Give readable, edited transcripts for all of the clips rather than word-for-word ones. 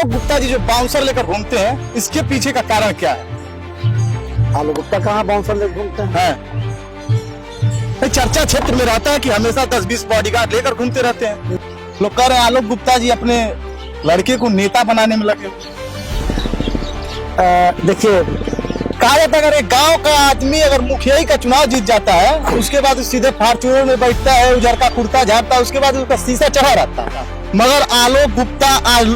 आलोक गुप्ता जी जो बाउंसर लेकर घूमते हैं, इसके पीछे का कारण क्या है? आलोक गुप्ता कहाँ बाउंसर लेकर घूमते हैं? चर्चा क्षेत्र में रहता है कि हमेशा 10-20 बॉडीगार्ड लेकर घूमते रहते हैं। लोग कह रहे हैं आलोक गुप्ता जी अपने लड़के को नेता बनाने में लगे। देखिए, कहा जाता है अगर एक गांव का आदमी अगर मुखिया का चुनाव जीत जाता है, उसके बाद सीधे फॉर्च्यूनर में बैठता है, उजर का कुर्ता झाड़ता है, उसके बाद उसका शीशा चढ़ा रहता है। मगर आलोक गुप्ता आज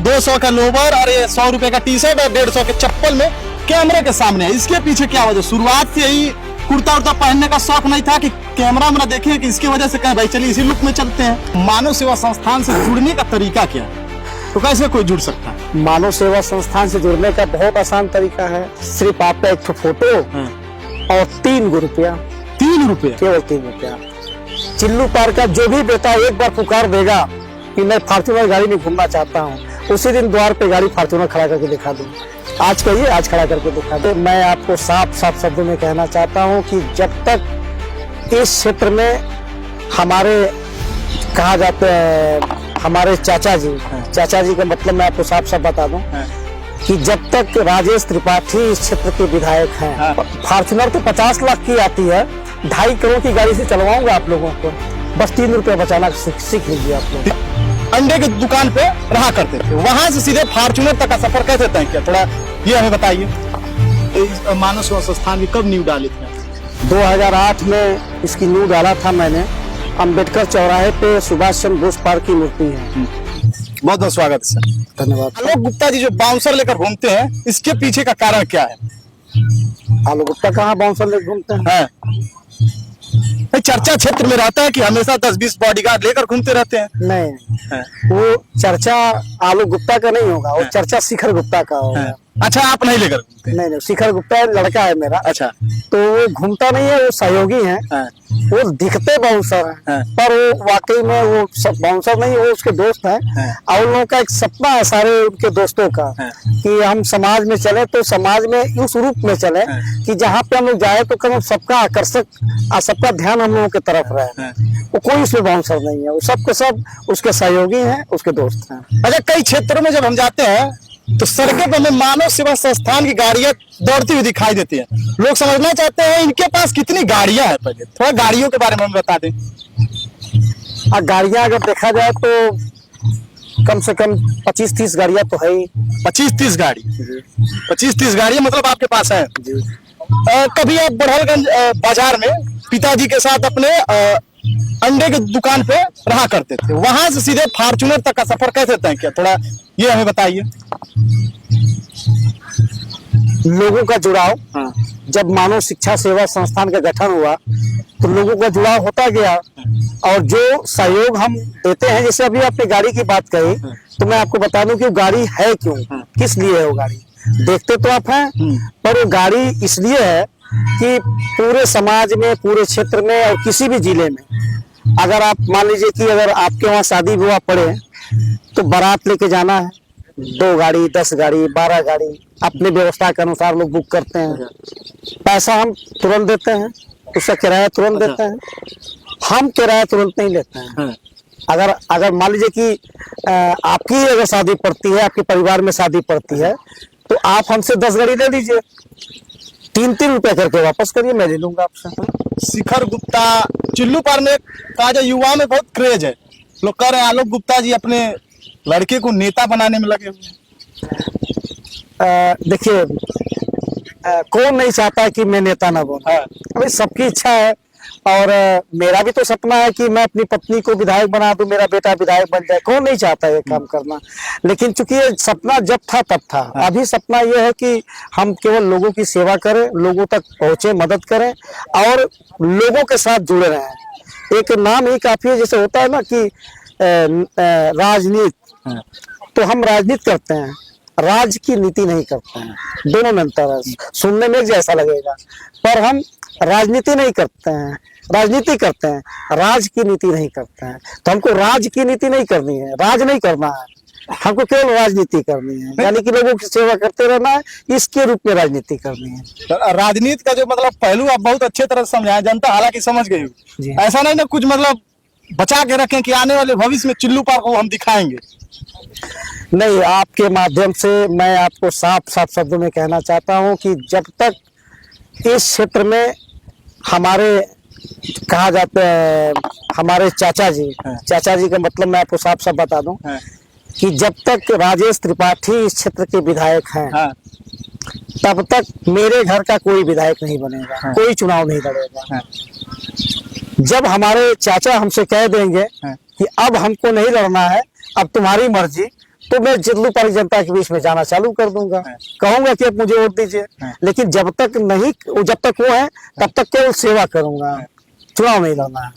200 का लोवर और 100 रुपए का टी शर्ट और 150 के चप्पल में कैमरे के सामने है। इसके पीछे क्या वजह? शुरुआत से यही कुर्ता उर्ता पहनने का शौक नहीं था कि कैमरा में देखें कि इसकी वजह से कहें भाई चलिए इसी लुक में चलते हैं। मानव सेवा संस्थान से जुड़ने का तरीका क्या है? तो कैसे कोई जुड़ सकता है? मानव सेवा संस्थान से जुड़ने का बहुत आसान तरीका है। सिर्फ आपका एक फोटो और 3 रुपया। 3 रुपये? केवल 3 रुपया। चिल्लू पार का जो भी बेटा एक बार पुकार देगा कि मैं फॉर्च्यूनर गाड़ी में घूमना चाहता हूँ, उसी दिन द्वार पे गाड़ी फॉर्च्यूनर खड़ा करके दिखा दूँ। आज कहिए, आज खड़ा करके दिखा दे। मैं आपको साफ साफ शब्दों में कहना चाहता हूँ कि जब तक इस क्षेत्र में हमारे कहा जाते हैं हमारे चाचा जी का मतलब मैं आपको साफ साफ बता दूं कि जब तक राजेश त्रिपाठी इस क्षेत्र के विधायक हैं, फॉर्च्यूनर तो 50 लाख की आती है, 2.5 करोड़ की गाड़ी से चलवाऊंगा आप लोगों को। बस 3 रुपया बचाना सीख लीजिए आप लोग। अंडे की दुकान पे रहा करते थे, वहां से सीधे फॉर्च्यूनर तक का सफर कैसे तय किया? थोड़ा ये हमें बताइए। मानव सेवा संस्थान की कब नींव डाली थी? 2008 में इसकी नींव डाला था मैंने। अम्बेडकर चौराहे पे सुभाष चंद्र बोस पार्क की मूर्ति है। बहुत बहुत स्वागत है सर। धन्यवाद। आलोक गुप्ता जी जो बाउंसर लेकर घूमते हैं, इसके पीछे का कारण क्या है? आलोक गुप्ता कहाँ बाउंसर लेकर घूमते हैं? चर्चा क्षेत्र में रहता है कि हमेशा 10-20 बॉडीगार्ड लेकर घूमते रहते हैं। नहीं, वो चर्चा आलोक गुप्ता का नहीं होगा, वो चर्चा शिखर गुप्ता का होगा। अच्छा, आप नहीं लेकर घूमते? नहीं, शिखर गुप्ता लड़का है मेरा। अच्छा, तो वो घूमता नहीं है, वो सहयोगी है। वो दिखते बाउंसर है, पर वो वाकई में वो सब बाउंसर नहीं, वो उसके दोस्त हैं। और उन लोगों का एक सपना है सारे उनके दोस्तों का कि हम समाज में चले तो समाज में उस रूप में चले कि जहाँ पे हम लोग जाए तो कम सबका आकर्षक सबका ध्यान हम लोगों की तरफ रहे। वो कोई उसमें बाउंसर नहीं है, वो सबके सब उसके सहयोगी हैं, उसके दोस्त हैं। अच्छा, कई क्षेत्रों में जब हम जाते हैं तो सड़कों पर हमें मानव सेवा संस्थान की गाड़ियां दौड़ती हुई दिखाई देती हैं। लोग समझना चाहते हैं इनके पास कितनी गाड़ियां हैं। पहले थोड़ा गाड़ियों के बारे में हमें बता दें। गाड़ियां अगर देखा जाए तो कम से कम 25-30 गाड़ियां तो है ही। 25-30 गाड़ी? 25-30 गाड़ियां मतलब आपके पास है? कभी आप बढ़लगंज बाजार में पिताजी के साथ अपने अंडे की दुकान पे रहा करते थे, वहां से सीधे फॉर्च्यूनर तक का सफर कैसे तय किया? थोड़ा ये हमें बताइए। लोगों का जुड़ाव, जब मानव शिक्षा सेवा संस्थान का गठन हुआ तो लोगों का जुड़ाव होता गया और जो सहयोग हम देते हैं, जैसे अभी आपने गाड़ी की बात कही, तो मैं आपको बता दूं कि वो गाड़ी है क्यों, किस लिए है वो गाड़ी। देखते तो आप हैं, पर वो गाड़ी इसलिए है कि पूरे समाज में, पूरे क्षेत्र में और किसी भी जिले में अगर आप मान लीजिए कि अगर आपके वहाँ शादी विवाह पड़े तो बारात लेके जाना है, 2 गाड़ी, 10 गाड़ी, 12 गाड़ी अपने व्यवस्था के अनुसार लोग बुक करते हैं। पैसा हम तुरंत देते हैं, उसका किराया तुरंत देते हैं। हम किराया तुरंत नहीं लेते हैं। अगर मान लीजिए कि आपकी अगर शादी पड़ती है, आपके परिवार में शादी पड़ती है, तो आप हमसे 10 गाड़ी ले लीजिए, 3-3 रुपया करके वापस करिए, मैं ले लूंगा आपसे। शिखर गुप्ता चिल्लू पार में कहा जाए युवा में बहुत क्रेज है। लोग कह रहे हैं आलोक गुप्ता जी अपने लड़के को नेता बनाने में लगे हुए। देखिए, कौन नहीं चाहता कि मैं नेता ना बनूं? अभी सबकी इच्छा है और मेरा भी तो सपना है कि मैं अपनी पत्नी को विधायक बना दूं, मेरा बेटा विधायक बन जाए। कौन नहीं चाहता ये काम करना? लेकिन चूंकि ये सपना जब था तब था। अभी सपना ये है कि हम केवल लोगों की सेवा करें, लोगों तक पहुंचे, मदद करें और लोगों के साथ जुड़े रहें। एक नाम ही काफी है, जैसे होता है ना कि राजनीति, तो हम राजनीति करते हैं, राज की नीति नहीं करते हैं। दोनों में अंतर है। सुनने में जैसा लगेगा, पर हम राजनीति नहीं करते हैं, राजनीति करते हैं, राज की नीति नहीं करते हैं। तो हमको राज की नीति नहीं करनी है, राज नहीं करना है, हमको केवल राजनीति करनी है, यानी कि लोगों की सेवा करते रहना है, इसके रूप में राजनीति करनी है। राजनीति का जो मतलब पहलू आप बहुत अच्छे तरह से समझाएं, जनता हालांकि समझ गई हो। ऐसा नहीं ना कुछ मतलब बचा के रखें कि आने वाले भविष्य में चिल्लू पार्क को हम दिखाएंगे, नहीं, आपके माध्यम से मैं आपको साफ साफ शब्दों में कहना चाहता हूं कि जब तक इस क्षेत्र में हमारे कहा जाता है हमारे चाचा जी का मतलब मैं आपको साफ साफ बता दूं कि जब तक राजेश त्रिपाठी इस क्षेत्र के विधायक हैं तब तक मेरे घर का कोई विधायक नहीं बनेगा, कोई चुनाव नहीं लड़ेगा। जब हमारे चाचा हमसे कह देंगे कि अब हमको नहीं लड़ना है, अब तुम्हारी मर्जी, तो मैं चिल्लूपारी जनता के बीच में जाना चालू कर दूंगा, कहूंगा कि अब मुझे वोट दीजिए। लेकिन जब तक वो है तब तक केवल सेवा करूंगा, चुनाव नहीं लड़ना है।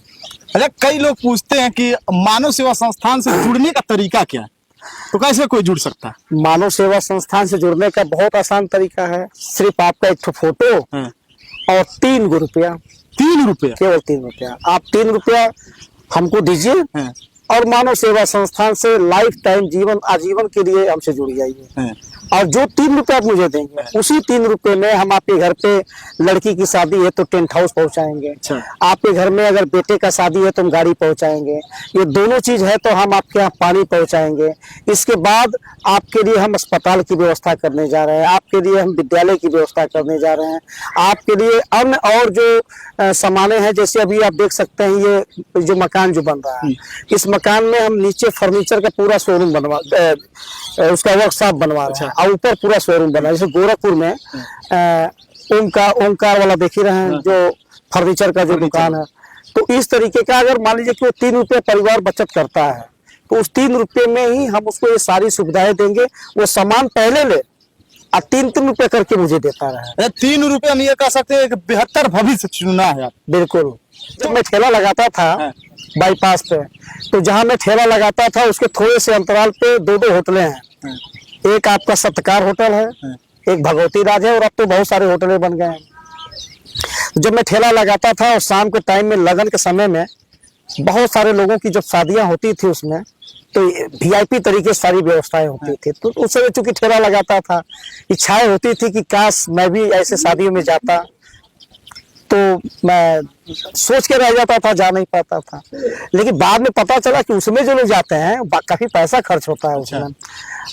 अच्छा, कई लोग पूछते हैं कि मानव सेवा संस्थान से जुड़ने का तरीका क्या है, तो कैसे कोई जुड़ सकता है? मानव सेवा संस्थान से जुड़ने का बहुत आसान तरीका है। सिर्फ आपका एक फोटो और 3 रुपया, 3 रुपया, केवल 3 रुपया। आप 3 रुपया हमको दीजिए और मानव सेवा संस्थान से लाइफ टाइम आजीवन के लिए हमसे जुड़ जाइए। और जो 3 रुपया आप मुझे देंगे, उसी 3 रुपए में हम आपके घर पे लड़की की शादी है तो टेंट हाउस पहुंचाएंगे, आपके घर में अगर बेटे का शादी है तो हम गाड़ी पहुंचाएंगे, ये दोनों चीज है तो हम आपके यहाँ पानी पहुंचाएंगे। इसके बाद आपके लिए हम अस्पताल की व्यवस्था करने जा रहे हैं, आपके लिए हम विद्यालय की व्यवस्था करने जा रहे हैं, आपके लिए अन्य और जो सामानें हैं, जैसे अभी आप देख सकते हैं ये जो मकान जो बन रहा है, इस मकान में हम नीचे फर्नीचर का पूरा शोरूम बनवा उसका वर्कशॉप बनवा रहे हैं और ऊपर पूरा शोरूम बना। जैसे गोरखपुर में ओमकार वाला देख ही रहे हैं जो फर्नीचर का जो दुकान है, तो इस तरीके का अगर मान लीजिए कि वो 3 रुपये परिवार बचत करता है तो उस 3 रुपये में ही हम उसको ये सारी सुविधाएं देंगे। वो सामान पहले ले और 3-3 रुपये करके मुझे देता रहे। 3 रुपये हम ये कह सकते हैं कि बेहतर भविष्य चुना है। बिल्कुल। जब मैं ठेला लगाता था बाईपास पे, तो जहाँ मैं ठेला लगाता था उसके थोड़े से अंतराल पे 2 होटलें हैं। एक आपका सत्कार होटल है, एक भगवती राज है, और अब तो बहुत सारे होटलें बन गए हैं। जब मैं ठेला लगाता था और शाम के टाइम में लगन के समय में बहुत सारे लोगों की जब शादियां होती थी उसमें तो वीआईपी तरीके से सारी व्यवस्थाएं होती थी, तो उस समय चूंकि ठेला लगाता था, इच्छाएं होती थी कि काश मैं भी ऐसे शादियों में जाता, तो मैं सोच के रह जाता था, जा नहीं पाता था। लेकिन बाद में पता चला कि उसमें जो लोग जाते हैं काफी पैसा खर्च होता है उसमें।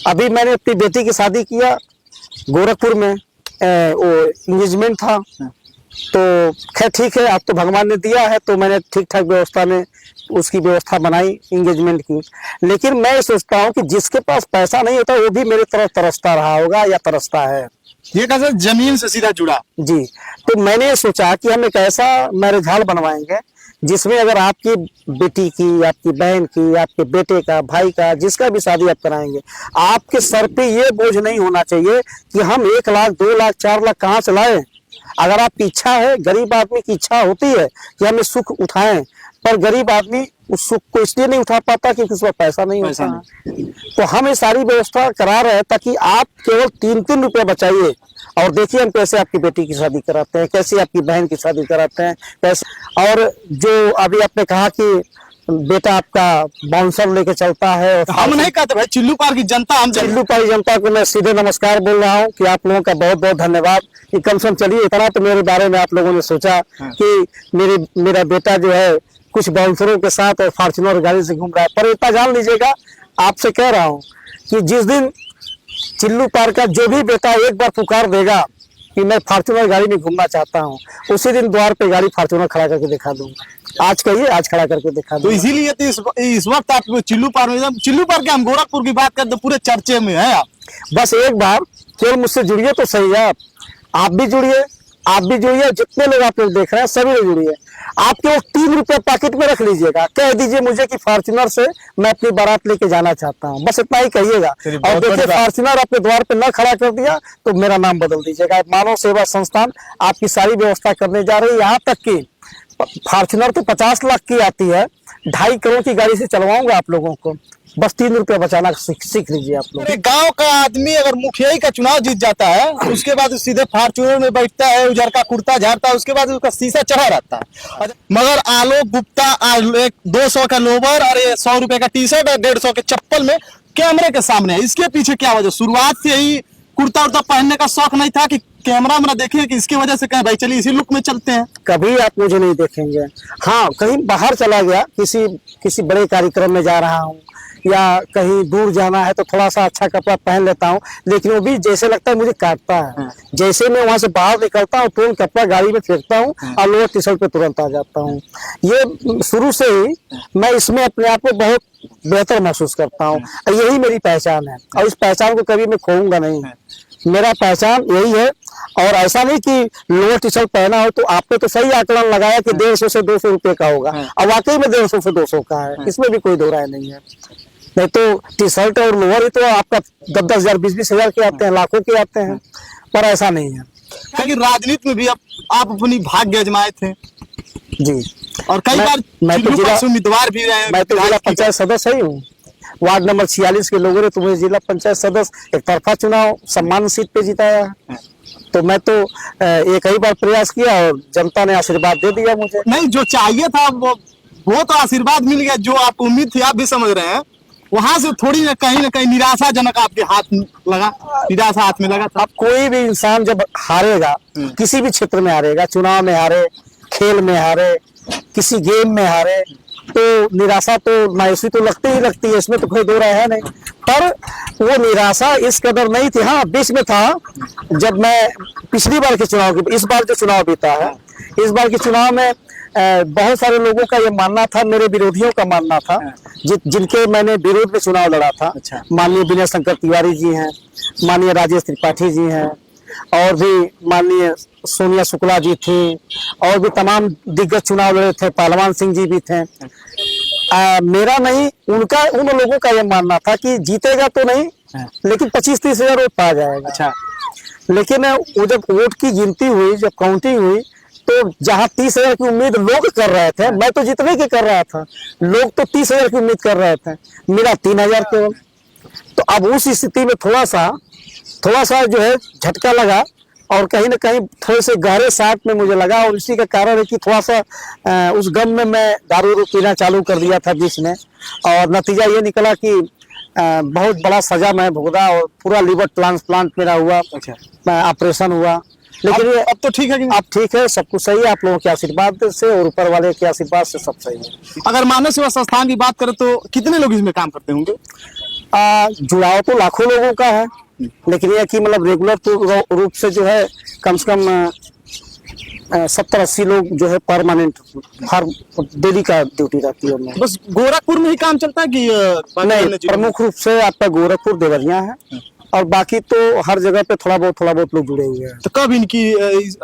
अभी मैंने अपनी बेटी की शादी किया गोरखपुर में, वो इंगेजमेंट था, तो खैर ठीक है, अब तो भगवान ने दिया है तो मैंने ठीक ठाक व्यवस्था में उसकी व्यवस्था बनाई इंगेजमेंट की। लेकिन मैं सोचता हूँ कि जिसके पास पैसा नहीं होता वो भी मेरी तरफ तरसता रहा होगा या तरसता है। ये कैसे जमीन से सीधा जुड़ा जी। तो मैंने सोचा कि हम एक ऐसा मैरिज हॉल बनवाएंगे जिसमें अगर आपकी बेटी की, आपकी बहन की, आपके बेटे का, भाई का, जिसका भी शादी आप कराएंगे, आपके सर पे ये बोझ नहीं होना चाहिए कि हम 1 लाख 2 लाख 4 लाख कहाँ से लाएं। अगर आपकी इच्छा है, गरीब आदमी की इच्छा होती है कि हम सुख उठाएं, पर गरीब आदमी उस सुख को इसलिए नहीं उठा पाता क्योंकि उसमें पैसा नहीं होता है। तो हम ये सारी व्यवस्था करा रहे हैं ताकि आप केवल 3-3 रुपये बचाइए और देखिए हम कैसे आपकी बेटी की शादी कराते हैं, कैसे आपकी बहन की शादी कराते हैं, कैसे। और जो अभी आपने कहा कि बेटा आपका बाउंसर लेके चलता है, और हम नहीं कहते भाई, चिल्लूपार की जनता, हम चिल्लूपारी जनता को मैं सीधे नमस्कार बोल रहा हूँ कि आप लोगों का बहुत बहुत धन्यवाद कि कम से कम चलिए इतना तो मेरे बारे में आप लोगों ने सोचा कि मेरा बेटा जो है कुछ बाउंसरों के साथ और फॉर्च्यूनर गाड़ी से घूम रहा है। पर इतना जान लीजिएगा, आपसे कह रहा हूँ कि जिस दिन चिल्लूपार का जो भी बेटा एक बार पुकार देगा कि मैं फॉर्च्यूनर गाड़ी में घूमना चाहता हूँ, उसी दिन द्वार पे गाड़ी फॉर्च्यूनर खड़ा करके दिखा दूंगा। आज कहिए, आज खड़ा करके दिखा दूंगा। तो इसीलिए तो इस वक्त आप चिल्लूपार में, चिल्लूपार के हम गोरखपुर की बात करते तो पूरे चर्चे में है आप। बस एक बार केवल मुझसे जुड़िए तो सही है। आप भी जुड़िए, आप भी जुड़िए, जितने लोग आप लोग देख रहे हैं सभी लोग जुड़िए। आप केवल 3 रुपये पॉकेट में रख लीजिएगा, कह दीजिए मुझे कि फॉर्च्यूनर से मैं अपनी बारात लेके जाना चाहता हूँ, बस इतना ही कहिएगा। और देखिए फॉर्च्यूनर आपके द्वार पे न खड़ा कर दिया तो मेरा नाम बदल दीजिएगा। मानव सेवा संस्थान आपकी सारी व्यवस्था करने जा रही है। यहाँ तक कि फॉर्च्यूनर तो 50 लाख की आती है, 2.5 करोड़ की गाड़ी से चलवाऊंगा आप लोगों को। बस 3 रुपये बचाना सीख लीजिए आप लोग। गांव का आदमी अगर मुखिया का चुनाव जीत जाता है, उसके बाद सीधे फॉर्च्यूनर में बैठता है, उजर का कुर्ता झाड़ता है, उसके बाद उसका शीशा चढ़ा रहता है। मगर आलोक गुप्ता 200 का लोवर और 100 रुपए का टी शर्ट और 150 के चप्पल में कैमरे के सामने है। इसके पीछे क्या वजह? शुरुआत से ही कुर्ता उर्ता पहनने का शौक नहीं था कि कैमरा में देखें कि इसकी वजह से कहें भाई चलिए इसी लुक में चलते हैं? कभी आप मुझे नहीं देखेंगे। हाँ, कहीं बाहर चला गया, किसी बड़े कार्यक्रम में जा रहा हूँ या कहीं दूर जाना है तो थोड़ा सा अच्छा कपड़ा पहन लेता हूँ, लेकिन वो भी जैसे लगता है मुझे काटता है। जैसे मैं वहां से बाहर निकलता हूँ तुरंत कपड़ा गाड़ी में फेंकता हूँ और लोअर टी शर्ट पे तुरंत आ जाता हूँ। ये शुरू से ही मैं इसमें अपने आप को बहुत बेहतर महसूस करता हूँ, यही मेरी पहचान है और इस पहचान को कभी मैं खोऊंगा नहीं। मेरा पहचान यही है। और ऐसा नहीं कि लोअर टी शर्ट पहना हो तो आपने तो सही आकलन लगाया कि 150 से 200 रुपए का होगा, और वाकई में 150 से 200 का है, इसमें भी कोई दो राय नहीं है। नहीं तो टी शर्ट और लोअर ही तो आपका 10-10 हजार 20-20 हजार के आते हैं, लाखों के आते हैं, पर ऐसा नहीं है। क्योंकि राजनीति में भी आप अपनी भाग्य आजमाए थे जी, और कई बार मैं तो जिला उम्मीदवार भी रहे हैं। मैं तो जिला पंचायत सदस्य ही हूँ। वार्ड नंबर 46 के लोगों ने तो मुझे जिला पंचायत सदस्य एक तरफा चुनाव सम्मान सीट पे जिताया है। तो मैं तो एक ही बार प्रयास किया और जनता ने आशीर्वाद दे दिया मुझे। नहीं, जो चाहिए था वो तो आशीर्वाद मिल गया, जो आपको उम्मीद थी आप भी समझ रहे हैं, वहां से थोड़ी ना कहीं निराशाजनक आपके हाथ लगा, निराशा हाथ में लगा था। अब कोई भी इंसान जब हारेगा, किसी भी क्षेत्र में हारेगा, चुनाव में हारे, खेल में हारे, किसी गेम में हारे, तो निराशा तो मायूसी तो लगती ही लगती है, इसमें तो कोई दो राय है नहीं। पर वो निराशा इस कदर नहीं थी। हाँ, बीच में था जब मैं पिछली बार के चुनाव की, इस बार जो चुनाव बीता है, इस बार के चुनाव में बहुत सारे लोगों का ये मानना था, मेरे विरोधियों का मानना था, जिनके मैंने विरोध में चुनाव लड़ा था। माननीय विनय शंकर तिवारी जी हैं, माननीय राजेश त्रिपाठी जी हैं, और भी माननीय सोनिया शुक्ला जी थी, और भी तमाम दिग्गज चुनाव लड़े थे, पहलवान सिंह जी भी थे। मेरा नहीं, उनका, उन लोगों का ये मानना था कि जीतेगा तो नहीं, लेकिन 25-30 हजार वोट पा जाएगा। अच्छा, लेकिन वो जब वोट की गिनती हुई, जब काउंटिंग हुई, तो जहां 30 हजार की उम्मीद लोग कर रहे थे, मैं तो जीतने की कर रहा था, लोग तो 30 हजार की उम्मीद कर रहे थे, मेरा 3 हजार केवल। तो अब उस स्थिति में थोड़ा सा जो है झटका लगा, और कहीं ना कहीं थोड़े से गहरे साथ में मुझे लगा, और इसी का कारण है कि थोड़ा सा उस गम में मैं दारू पीना चालू कर दिया था बीच में, और नतीजा ये निकला कि बहुत बड़ा सजा मैं भुगता और पूरा लीवर ट्रांसप्लांट मेरा हुआ। अच्छा, ऑपरेशन हुआ, लेकिन अब तो ठीक है कि अब ठीक है, सब कुछ सही है, आप लोगों के आशीर्वाद से और ऊपर वाले के आशीर्वाद से सब सही है। अगर मानव सेवा संस्थान की बात करें तो कितने लोग इसमें काम करते होंगे? जुड़ाव तो लाखों लोगों का है, लेकिन यह कि मतलब रेगुलर रूप से जो है कम से कम 70-80 लोग जो है परमानेंट हर डेली का ड्यूटी रहती है उनमें। बस गोरखपुर में ही काम चलता है कि नहीं, प्रमुख रूप से आपका गोरखपुर देवरिया है, और बाकी तो हर जगह पे थोड़ा बहुत लोग जुड़े हुए हैं। तो कब इनकी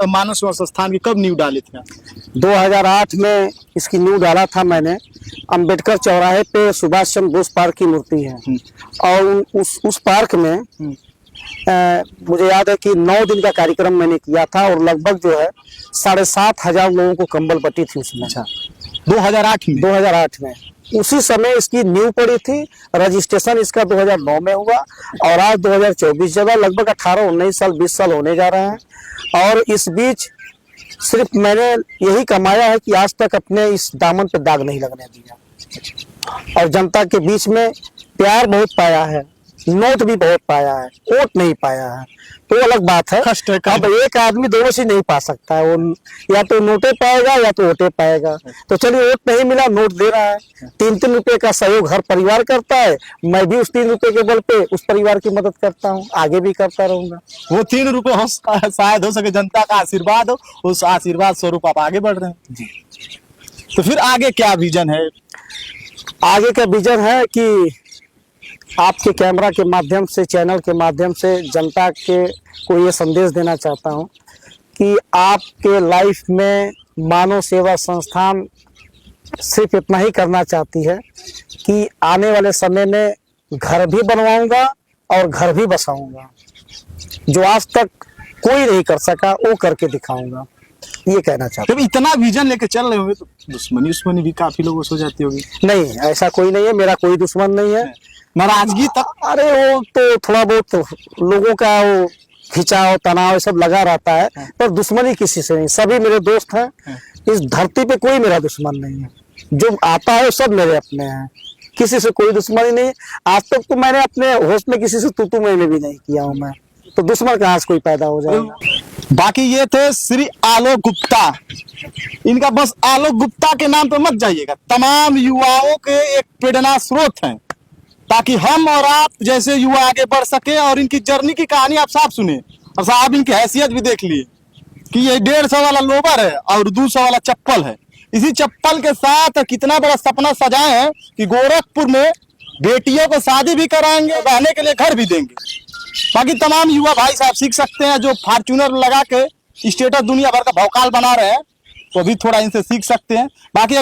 मानव सेवा संस्थान की कब नींव डाली थी? 2008 में इसकी नींव डाला था मैंने। अंबेडकर चौराहे पे सुभाष चंद्र बोस पार्क की मूर्ति है, और उस पार्क में मुझे याद है कि 9 दिन का कार्यक्रम मैंने किया था, और लगभग जो है 7,500 लोगों को कंबल बटी थी उसमें। अच्छा, 2008 में उसी समय इसकी नींव पड़ी थी। रजिस्ट्रेशन इसका 2009 में हुआ, और आज 2024 जगह लगभग 18-19 साल 20 साल होने जा रहे हैं। और इस बीच सिर्फ मैंने यही कमाया है कि आज तक अपने इस दामन पे दाग नहीं लगने दिया, और जनता के बीच में प्यार बहुत पाया है, नोट भी बहुत पाया है, वोट नहीं पाया है, तो अलग बात है। अब एक आदमी दोनों से नहीं पा सकता है, वो या तो नोटे पाएगा या तो वोटे पाएगा। तो चलिए, वोट नहीं मिला, नोट दे रहा है, 3-3 रुपए का सहयोग हर परिवार करता है, मैं भी उस 3 रुपए के बल पे उस परिवार की मदद करता हूँ, आगे भी करता रहूंगा। वो 3 रुपए शायद हो सके जनता का आशीर्वाद हो, उस आशीर्वाद स्वरूप आप आगे बढ़ रहे हैं जी। तो फिर आगे क्या विजन है? आगे का विजन है कि आपके कैमरा के माध्यम से, चैनल के माध्यम से जनता के को ये संदेश देना चाहता हूँ कि आपके लाइफ में मानव सेवा संस्थान सिर्फ इतना ही करना चाहती है कि आने वाले समय में घर भी बनवाऊंगा और घर भी बसाऊंगा, जो आज तक कोई नहीं कर सका वो करके दिखाऊंगा, ये कहना चाहता हूँ। जब इतना विजन लेके चल रहे होंगे तो दुश्मनी भी काफी लोगों से हो जाती होगी? नहीं, ऐसा कोई नहीं है, मेरा कोई दुश्मन नहीं है। नाराजगी तक? अरे वो तो थोड़ा बहुत लोगों का वो खिंचाव तनाव सब लगा रहता है, पर दुश्मनी किसी से नहीं, सभी मेरे दोस्त हैं। इस धरती पे कोई मेरा दुश्मन नहीं है, जो आता है वो सब मेरे अपने हैं, किसी से कोई दुश्मनी नहीं। आज तक तो मैंने अपने होश में किसी से तू मैंने भी नहीं किया हूँ मैं, तो दुश्मन कहाँ से कोई पैदा हो जाएगा। बाकी ये थे श्री आलोक गुप्ता, इनका बस आलोक गुप्ता के नाम पे मत जाइएगा, तमाम युवाओं के एक प्रेरणा स्रोत हैं। ताकि हम और आप जैसे युवा आगे बढ़ सके और इनकी जर्नी की कहानी आप साफ सुने। और साहब इनकी हैसियत भी देख लिए कि ये 150 वाला लोबर है और 200 वाला चप्पल है। इसी चप्पल के साथ कितना बड़ा सपना सजाए हैं कि गोरखपुर में बेटियों को शादी भी कराएंगे, रहने के लिए घर भी देंगे। बाकी तमाम युवा भाई साहब सीख सकते हैं, जो फॉर्च्यूनर लगा के स्टेटस दुनिया भर का भौकाल बना रहे हैं, तो भी थोड़ा इनसे सीख सकते हैं। बाकी